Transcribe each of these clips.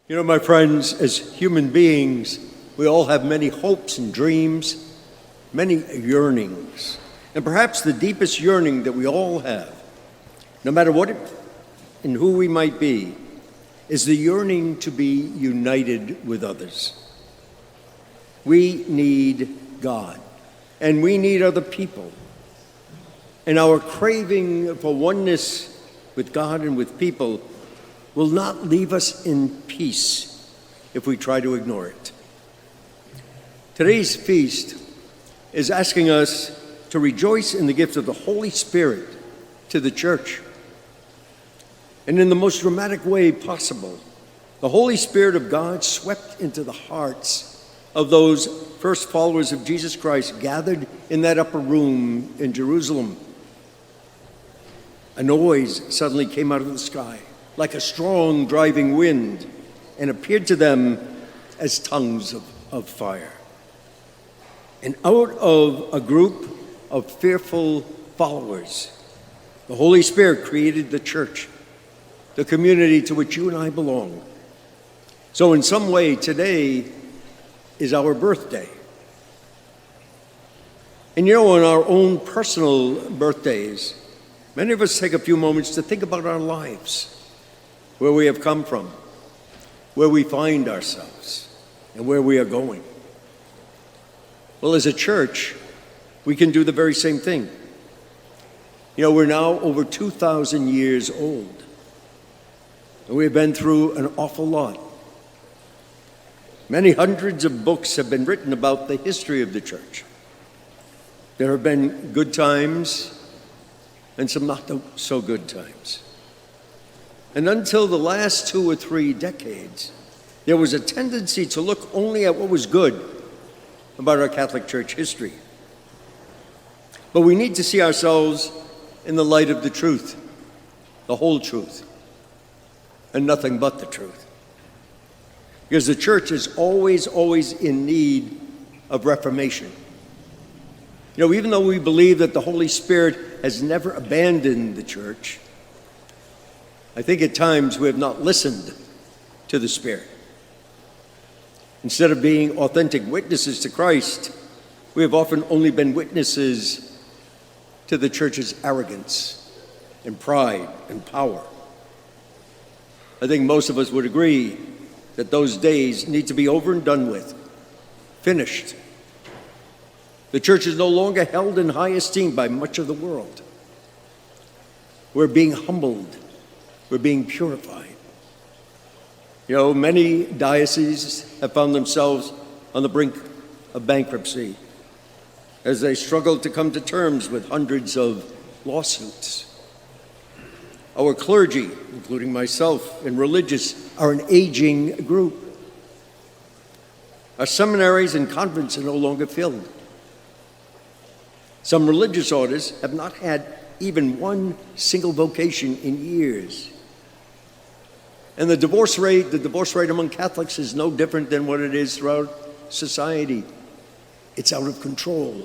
You know, my friends, as human beings, we all have many hopes and dreams, many yearnings. And perhaps the deepest yearning that we all have, no matter what and who we might be, is the yearning to be united with others. We need God, and we need other people. And our craving for oneness with God and with people will not leave us in peace if we try to ignore it. Today's feast is asking us to rejoice in the gift of the Holy Spirit to the church. And in the most dramatic way possible, the Holy Spirit of God swept into the hearts of those first followers of Jesus Christ gathered in that upper room in Jerusalem. A noise suddenly came out of the sky, like a strong driving wind, and appeared to them as tongues of fire. And out of a group of fearful followers, the Holy Spirit created the church, the community to which you and I belong. So in some way, today is our birthday. And you know, on our own personal birthdays, many of us take a few moments to think about our lives, where we have come from, where we find ourselves, and where we are going. Well, as a church, we can do the very same thing. You know, we're now over 2,000 years old, and we've been through an awful lot. Many hundreds of books have been written about the history of the church. There have been good times and some not so good times. And until the last 2 or 3 decades, there was a tendency to look only at what was good about our Catholic Church history. But we need to see ourselves in the light of the truth, the whole truth, and nothing but the truth. Because the church is always in need of reformation. You know, even though we believe that the Holy Spirit has never abandoned the church, I think at times we have not listened to the Spirit. Instead of being authentic witnesses to Christ, we have often only been witnesses to the church's arrogance and pride and power. I think most of us would agree that those days need to be over and done with, finished. The church is no longer held in high esteem by much of the world. We're being humbled. We're being purified. You know, many dioceses have found themselves on the brink of bankruptcy as they struggle to come to terms with hundreds of lawsuits. Our clergy, including myself and religious, are an aging group. Our seminaries and convents are no longer filled. Some religious orders have not had even one single vocation in years. And the divorce rate among Catholics is no different than what it is throughout society. It's out of control.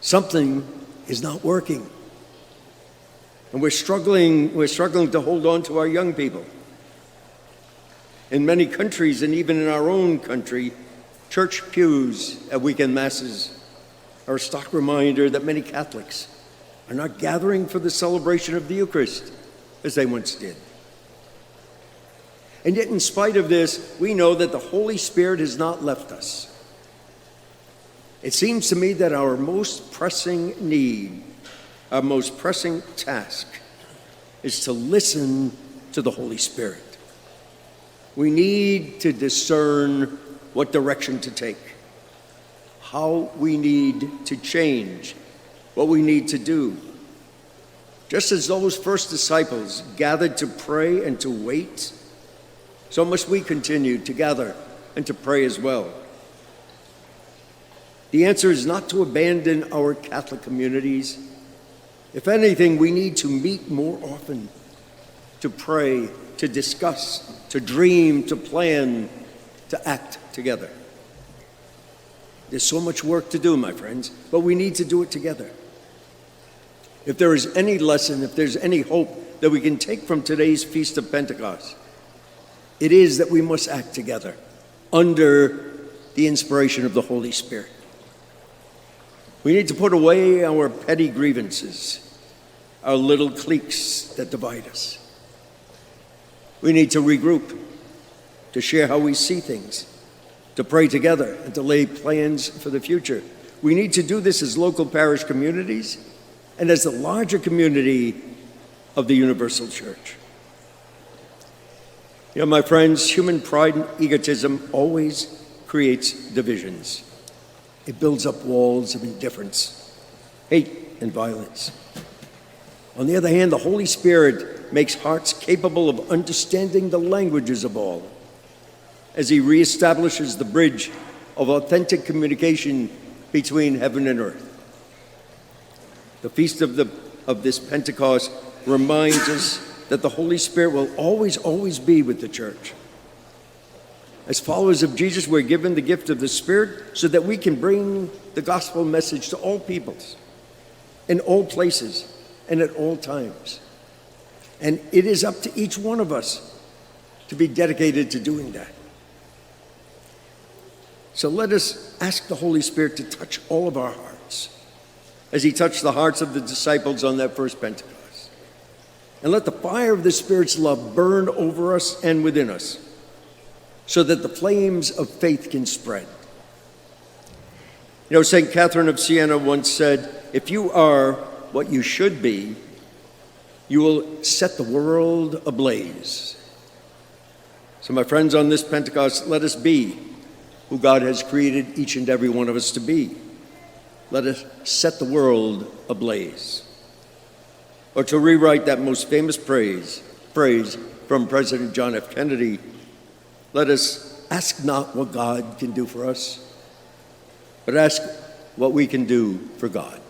Something is not working. And we're struggling to hold on to our young people. In many countries, and even in our own country, church pews at weekend masses are a stark reminder that many Catholics are not gathering for the celebration of the Eucharist as they once did. And yet, in spite of this, we know that the Holy Spirit has not left us. It seems to me that our most pressing need, our most pressing task, is to listen to the Holy Spirit. We need to discern what direction to take, how we need to change, what we need to do. Just as those first disciples gathered to pray and to wait, so must we continue to gather and to pray as well. The answer is not to abandon our Catholic communities. If anything, we need to meet more often, to pray, to discuss, to dream, to plan, to act together. There's so much work to do, my friends, but we need to do it together. If there is any lesson, if there's any hope that we can take from today's Feast of Pentecost, it is that we must act together under the inspiration of the Holy Spirit. We need to put away our petty grievances, our little cliques that divide us. We need to regroup, to share how we see things, to pray together, and to lay plans for the future. We need to do this as local parish communities and as the larger community of the Universal Church. You know, my friends, human pride and egotism always creates divisions. It builds up walls of indifference, hate, and violence. On the other hand, the Holy Spirit makes hearts capable of understanding the languages of all as he reestablishes the bridge of authentic communication between heaven and earth. The feast of this Pentecost reminds us that the Holy Spirit will always be with the church. As followers of Jesus, we're given the gift of the Spirit so that we can bring the gospel message to all peoples, in all places, and at all times. And it is up to each one of us to be dedicated to doing that. So let us ask the Holy Spirit to touch all of our hearts, as he touched the hearts of the disciples on that first Pentecost. And let the fire of the Spirit's love burn over us and within us, so that the flames of faith can spread. You know, St. Catherine of Siena once said, if you are what you should be, you will set the world ablaze. So my friends, on this Pentecost, let us be who God has created each and every one of us to be. Let us set the world ablaze. Or to rewrite that most famous phrase from President John F. Kennedy, let us ask not what God can do for us, but ask what we can do for God.